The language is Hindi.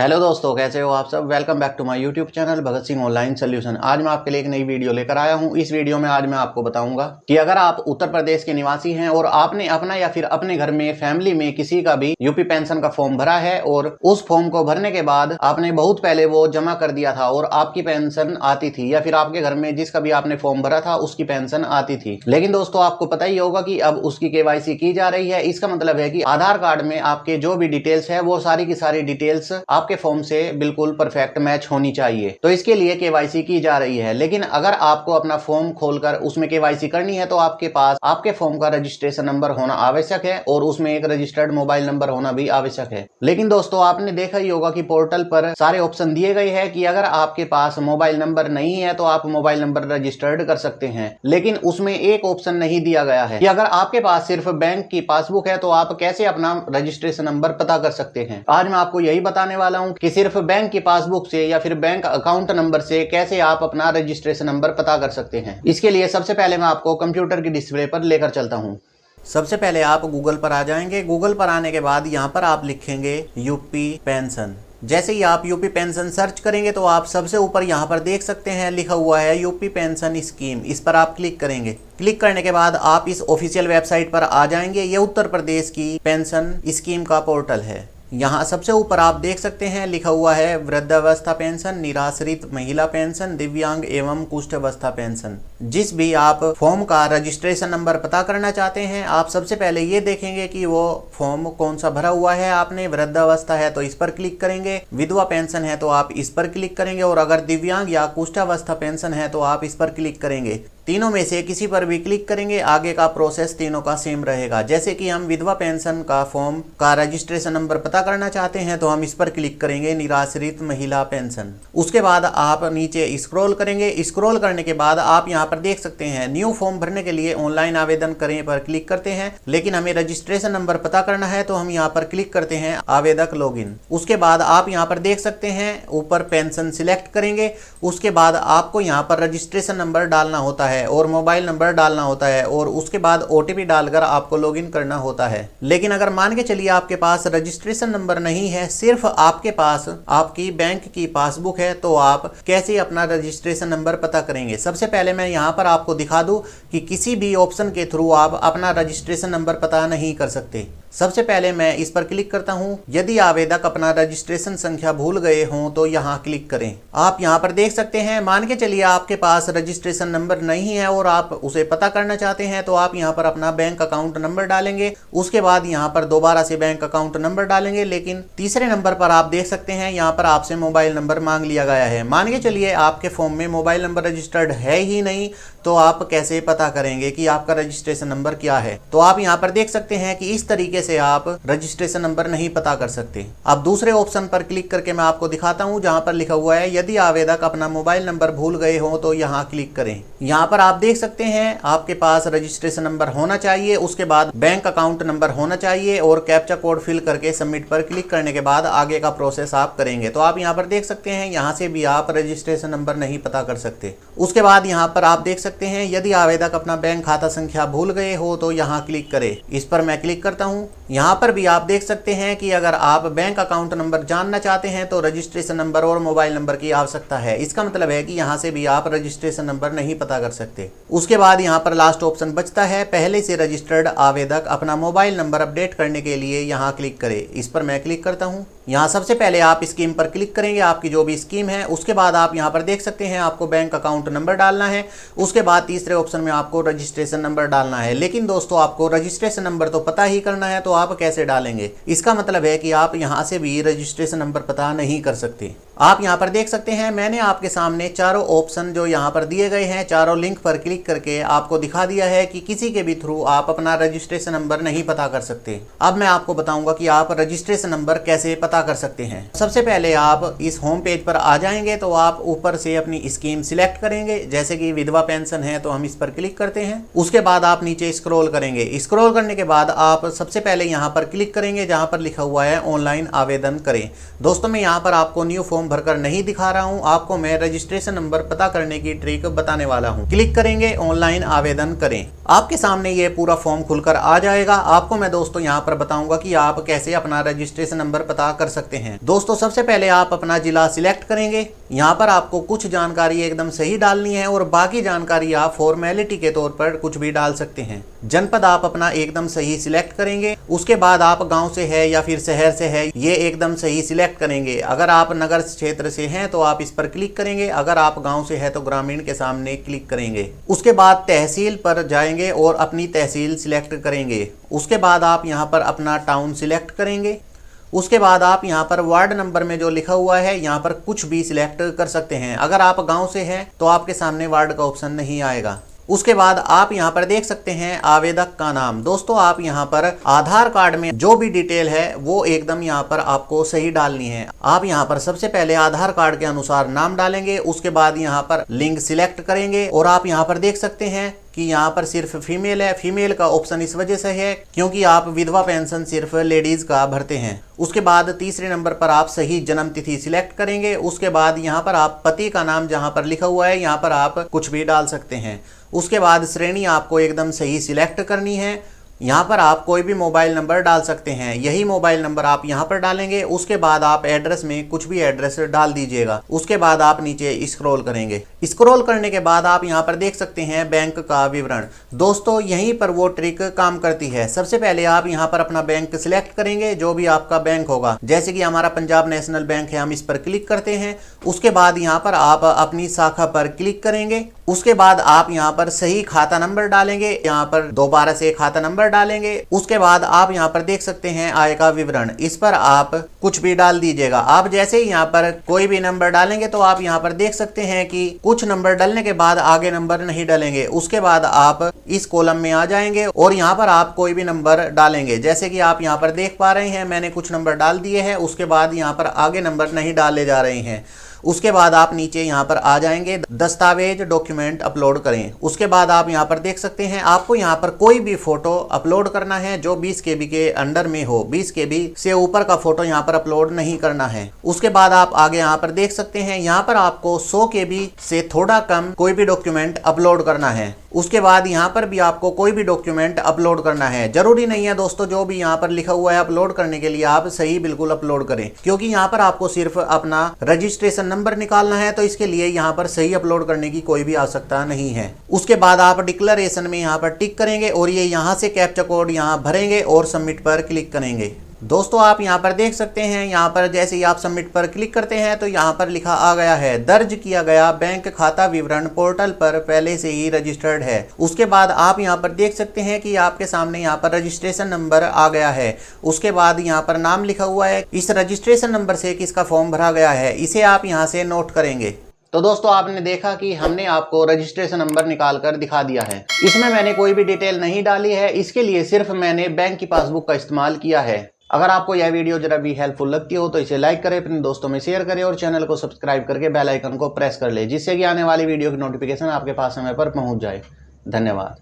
हेलो दोस्तों, कैसे हो आप सब। Welcome back to my YouTube channel Bhagat Singh online solution. आज मैं आपके लिए एक नई वीडियो लेकर आया हूं। इस वीडियो में आज मैं आपको बताऊंगा कि अगर आप उत्तर प्रदेश के निवासी हैं और आपने अपना या फिर अपने घर में फैमिली में किसी का भी यूपी पेंशन का फॉर्म भरा है और उस फॉर्म को भरने के बाद आपने बहुत पहले वो जमा कर दिया था और आपकी पेंशन आती थी, या फिर आपके घर में जिसका भी आपने फॉर्म भरा था उसकी पेंशन आती थी, लेकिन दोस्तों आपको पता ही होगा कि अब उसकी केवाईसी की जा रही है। इसका मतलब है कि आधार कार्ड में आपके जो भी डिटेल्स है वो सारी की सारी डिटेल्स आपके फॉर्म से बिल्कुल परफेक्ट मैच होनी चाहिए। तो इसके लिए केवाईसी की जा रही है। लेकिन अगर आपको अपना फॉर्म खोलकर उसमें केवाईसी करनी है तो आपके पास आपके फॉर्म का रजिस्ट्रेशन नंबर होना आवश्यक है और उसमें एक रजिस्टर्ड मोबाइल नंबर होना भी आवश्यक है। लेकिन दोस्तों आपने देखा ही होगा कि पोर्टल पर सारे ऑप्शन दिए गए हैं कि अगर आपके पास मोबाइल नंबर नहीं है तो आप मोबाइल नंबर रजिस्टर्ड कर सकते हैं, लेकिन उसमें एक ऑप्शन नहीं दिया गया है कि अगर आपके पास सिर्फ बैंक की पासबुक है तो आप कैसे अपना रजिस्ट्रेशन नंबर पता कर सकते हैं। आज मैं आपको यही बताने वाला हूं कि सिर्फ बैंक की पासबुक से या फिर बैंक अकाउंट नंबर से कैसे आप अपना रजिस्ट्रेशन नंबर पता कर सकते हैं। इसके लिए सबसे पहले मैं आपको कंप्यूटर की डिस्प्ले पर लेकर चलता हूं। सबसे पहले आप गूगल पर आ जाएंगे। गूगल पर आने के बाद यहाँ पर आप लिखेंगे यूपी पेंशन। जैसे ही आप यूपी पेंशन सर्च करेंगे तो आप सबसे ऊपर यहाँ पर देख सकते हैं लिखा हुआ है यूपी पेंशन स्कीम। इस पर आप क्लिक करेंगे। क्लिक करने के बाद आप इस ऑफिशियल वेबसाइट पर आ जाएंगे। ये उत्तर प्रदेश की पेंशन स्कीम का पोर्टल है। यहाँ सबसे ऊपर आप देख सकते हैं लिखा हुआ है वृद्धावस्था पेंशन, निराश्रित महिला पेंशन, दिव्यांग एवं कुष्ठ अवस्था पेंशन। जिस भी आप फॉर्म का रजिस्ट्रेशन नंबर पता करना चाहते हैं, आप सबसे पहले ये देखेंगे कि वो फॉर्म कौन सा भरा हुआ है। आपने वृद्धावस्था है तो इस पर क्लिक करेंगे, विधवा पेंशन है तो आप इस पर क्लिक करेंगे, और अगर दिव्यांग या कुष्ठावस्था पेंशन है तो आप इस पर क्लिक करेंगे। तीनों में से किसी पर भी क्लिक करेंगे, आगे का प्रोसेस तीनों का सेम रहेगा। जैसे कि हम विधवा पेंशन का फॉर्म का रजिस्ट्रेशन नंबर पता करना चाहते हैं तो हम इस पर क्लिक करेंगे, निराश्रित महिला पेंशन। उसके बाद आप नीचे स्क्रॉल करेंगे। स्क्रॉल करने के बाद आप यहाँ पर देख सकते हैं न्यू फॉर्म भरने के लिए ऑनलाइन आवेदन करें पर क्लिक करते हैं, लेकिन हमें रजिस्ट्रेशन नंबर पता करना है तो हम यहाँ पर क्लिक करते हैं आवेदक लॉगिन। उसके बाद आप यहाँ पर देख सकते हैं ऊपर पेंशन सिलेक्ट करेंगे। उसके बाद आपको यहाँ पर रजिस्ट्रेशन नंबर डालना होता है और मोबाइल नंबर डालना होता है, और उसके बाद ओटीपी डालकर आपको लॉगिन करना होता है। लेकिन अगर मान के चलिए आपके पास रजिस्ट्रेशन नंबर नहीं है, सिर्फ आपके पास आपकी बैंक की पासबुक है, तो आप कैसे अपना रजिस्ट्रेशन नंबर पता करेंगे। सबसे पहले मैं यहाँ पर आपको दिखा दूं कि किसी भी ऑप्शन के थ्रू आप अपना रजिस्ट्रेशन नंबर पता नहीं कर सकते। सबसे पहले मैं इस पर क्लिक करता हूं। यदि आवेदक अपना रजिस्ट्रेशन संख्या भूल गए हों तो यहां क्लिक करें। आप यहां पर देख सकते हैं, मान के चलिए आपके पास रजिस्ट्रेशन नंबर नहीं है और आप उसे पता करना चाहते हैं तो आप यहां पर अपना बैंक अकाउंट नंबर डालेंगे। उसके बाद यहां पर दोबारा से बैंक अकाउंट नंबर डालेंगे, लेकिन तीसरे नंबर पर आप देख सकते हैं यहाँ पर आपसे मोबाइल नंबर मांग लिया गया है। मान के चलिए आपके फॉर्म में मोबाइल नंबर रजिस्टर्ड है ही नहीं, तो आप कैसे पता करेंगे कि आपका रजिस्ट्रेशन नंबर क्या है। तो आप यहाँ पर देख सकते हैं कि इस तरीके से आप रजिस्ट्रेशन नंबर नहीं पता कर सकते। अब दूसरे ऑप्शन पर क्लिक करके मैं आपको दिखाता हूँ, जहां पर लिखा हुआ है यदि आवेदक अपना मोबाइल नंबर भूल गए हो तो यहाँ क्लिक करें। यहाँ पर आप देख सकते हैं आपके पास रजिस्ट्रेशन नंबर होना चाहिए, उसके बाद बैंक अकाउंट नंबर होना चाहिए, और कैप्चा कोड फिल करके सबमिट पर क्लिक करने के बाद आगे का प्रोसेस आप करेंगे। तो आप यहाँ पर देख सकते हैं यहाँ से भी आप रजिस्ट्रेशन नंबर नहीं पता कर सकते। उसके बाद यहाँ पर आप देख सकते हैं यदि आवेदक अपना बैंक खाता संख्या भूल गए हो तो यहाँ क्लिक करें। इस पर मैं क्लिक करता हूँ। यहाँ पर भी आप देख सकते हैं कि अगर आप बैंक अकाउंट नंबर जानना चाहते हैं तो रजिस्ट्रेशन नंबर और मोबाइल नंबर की आवश्यकता है। इसका मतलब है कि यहाँ से भी आप रजिस्ट्रेशन नंबर नहीं पता कर सकते। उसके बाद यहाँ पर लास्ट ऑप्शन बचता है, पहले से रजिस्टर्ड आवेदक अपना मोबाइल नंबर अपडेट करने के लिए यहाँ क्लिक करें। इस पर मैं क्लिक करता हूँ। यहाँ सबसे पहले आप स्कीम पर क्लिक करेंगे, आपकी जो भी स्कीम है। उसके बाद आप यहाँ पर देख सकते हैं आपको बैंक अकाउंट नंबर डालना है। उसके बाद तीसरे ऑप्शन में आपको रजिस्ट्रेशन नंबर डालना है। लेकिन दोस्तों आपको रजिस्ट्रेशन नंबर तो पता ही करना है, तो आप कैसे डालेंगे। इसका मतलब है कि आप यहाँ से भी रजिस्ट्रेशन नंबर पता नहीं कर सकते। आप यहाँ पर देख सकते हैं मैंने आपके सामने चारों ऑप्शन जो यहाँ पर दिए गए हैं, चारों लिंक पर क्लिक करके आपको दिखा दिया है कि किसी के भी थ्रू आप अपना रजिस्ट्रेशन नंबर नहीं पता कर सकते। अब मैं आपको बताऊंगा कि आप रजिस्ट्रेशन नंबर कैसे पता कर सकते हैं। सबसे पहले आप इस होम पेज पर आ जाएंगे तो आप ऊपर से अपनी स्कीम सिलेक्ट करेंगे। जैसे कि विधवा पेंशन है तो हम इस पर क्लिक करते हैं। उसके बाद आप नीचे स्क्रॉल करेंगे। स्क्रॉल करने के बाद आप सबसे पहले पहले यहाँ पर क्लिक करेंगे जहाँ पर लिखा हुआ है ऑनलाइन आवेदन करें। दोस्तों मैं यहाँ पर आपको न्यू फॉर्म भरकर नहीं दिखा रहा हूँ, आपको मैं रजिस्ट्रेशन नंबर पता करने की ट्रिक बताने वाला हूँ। क्लिक करेंगे ऑनलाइन आवेदन करें, आपके सामने ये पूरा फॉर्म खुलकर आ जाएगा। आपको मैं दोस्तों यहाँ पर बताऊंगा कि आप कैसे अपना रजिस्ट्रेशन नंबर पता कर सकते हैं। दोस्तों सबसे पहले आप अपना जिला सिलेक्ट करेंगे, यहाँ पर आपको कुछ जानकारी एकदम सही डालनी है और बाकी जानकारी आप फॉर्मेलिटी के तौर पर कुछ भी डाल सकते हैं। जनपद आप अपना एकदम सही सिलेक्ट करेंगे, उसके बाद आप गांव से है या फिर शहर से है ये एकदम सही सिलेक्ट करेंगे। अगर आप नगर क्षेत्र से हैं तो आप इस पर क्लिक करेंगे, अगर आप गांव से है तो ग्रामीण के सामने क्लिक करेंगे। उसके बाद तहसील पर जाएंगे और अपनी तहसील सिलेक्ट करेंगे। उसके बाद आप यहाँ पर अपना टाउन सिलेक्ट करेंगे। उसके बाद आप यहाँ पर वार्ड नंबर में जो लिखा हुआ है यहाँ पर कुछ भी सिलेक्ट कर सकते हैं। अगर आप गांव से हैं तो आपके सामने वार्ड का ऑप्शन नहीं आएगा। उसके बाद आप यहाँ पर देख सकते हैं आवेदक का नाम। दोस्तों आप यहाँ पर आधार कार्ड में जो भी डिटेल है वो एकदम यहाँ पर आपको सही डालनी है। आप यहाँ पर सबसे पहले आधार कार्ड के अनुसार नाम डालेंगे, उसके बाद यहाँ पर लिंग सिलेक्ट करेंगे और आप यहाँ पर देख सकते हैं कि यहाँ पर सिर्फ फीमेल है। फीमेल का ऑप्शन इस वजह से है क्योंकि आप विधवा पेंशन सिर्फ लेडीज का भरते हैं। उसके बाद तीसरे नंबर पर आप सही जन्म तिथि सिलेक्ट करेंगे। उसके बाद यहाँ पर आप पति का नाम जहाँ पर लिखा हुआ है यहाँ पर आप कुछ भी डाल सकते हैं। उसके बाद श्रेणी आपको एकदम सही सिलेक्ट करनी है। यहाँ पर आप कोई भी मोबाइल नंबर डाल सकते हैं, यही मोबाइल नंबर आप यहाँ पर डालेंगे। उसके बाद आप एड्रेस में कुछ भी एड्रेस डाल दीजिएगा। उसके बाद आप नीचे स्क्रॉल करेंगे। स्क्रॉल करने के बाद आप यहाँ पर देख सकते हैं बैंक का विवरण। दोस्तों यहीं पर वो ट्रिक काम करती है। सबसे पहले आप यहाँ पर अपना बैंक सिलेक्ट करेंगे, जो भी आपका बैंक होगा। जैसे कि हमारा पंजाब नेशनल बैंक है, हम इस पर क्लिक करते हैं। उसके बाद यहाँ पर आप अपनी शाखा पर क्लिक करेंगे। उसके बाद आप यहाँ पर सही खाता नंबर डालेंगे, यहाँ पर दोबारा से खाता नंबर डालेंगे। उसके बाद आप यहाँ पर देख सकते हैं आय का विवरण, इस पर आप कुछ भी डाल दीजिएगा। आप जैसे ही यहाँ पर कोई भी नंबर डालेंगे तो आप यहाँ पर देख सकते हैं कि कुछ नंबर डालने के बाद आगे नंबर नहीं डालेंगे। उसके बाद आप इस कॉलम में आ जाएंगे और यहाँ पर आप कोई भी नंबर डालेंगे। जैसे कि आप यहाँ पर देख पा रहे हैं मैंने कुछ नंबर डाल दिए हैं। उसके बाद यहाँ पर आगे नंबर नहीं डाले जा रहे हैं। उसके बाद आप नीचे यहाँ पर आ जाएंगे, दस्तावेज डॉक्यूमेंट अपलोड करें। उसके बाद आप यहाँ पर देख सकते हैं आपको यहाँ पर कोई भी फोटो अपलोड करना है जो 20 KB के अंडर में हो। 20 KB से ऊपर का फोटो यहाँ पर अपलोड नहीं करना है। उसके बाद आप आगे यहाँ पर देख सकते हैं यहाँ पर आपको 100 KB से थोड़ा कम कोई भी डॉक्यूमेंट अपलोड करना है। उसके बाद यहाँ पर भी आपको कोई भी डॉक्यूमेंट अपलोड करना है। जरूरी नहीं है दोस्तों जो भी यहाँ पर लिखा हुआ है अपलोड करने के लिए आप सही बिल्कुल अपलोड करें, क्योंकि यहाँ पर आपको सिर्फ अपना रजिस्ट्रेशन नंबर निकालना है, तो इसके लिए यहाँ पर सही अपलोड करने की कोई भी आवश्यकता नहीं है। उसके बाद आप डिक्लेरेशन में यहाँ पर टिक करेंगे और ये यहाँ से कैप्चा कोड यहाँ भरेंगे और सबमिट पर क्लिक करेंगे। दोस्तों आप यहाँ पर देख सकते हैं यहाँ पर जैसे ही आप सबमिट पर क्लिक करते हैं तो यहाँ पर लिखा आ गया है दर्ज किया गया बैंक खाता विवरण पोर्टल पर पहले से ही रजिस्टर्ड है। उसके बाद आप यहाँ पर देख सकते हैं कि आपके सामने यहाँ पर रजिस्ट्रेशन नंबर आ गया है। उसके बाद यहाँ पर नाम लिखा हुआ है, इस रजिस्ट्रेशन नंबर से किसका फॉर्म भरा गया है, इसे आप यहाँ से नोट करेंगे। तो दोस्तों आपने देखा कि हमने आपको रजिस्ट्रेशन नंबर निकाल कर दिखा दिया है। इसमें मैंने कोई भी डिटेल नहीं डाली है, इसके लिए सिर्फ मैंने बैंक की पासबुक का इस्तेमाल किया है। अगर आपको यह वीडियो जरा भी हेल्पफुल लगती हो तो इसे लाइक करें, अपने दोस्तों में शेयर करें और चैनल को सब्सक्राइब करके बेल आइकन को प्रेस कर ले, जिससे कि आने वाली वीडियो की नोटिफिकेशन आपके पास समय पर पहुंच जाए। धन्यवाद।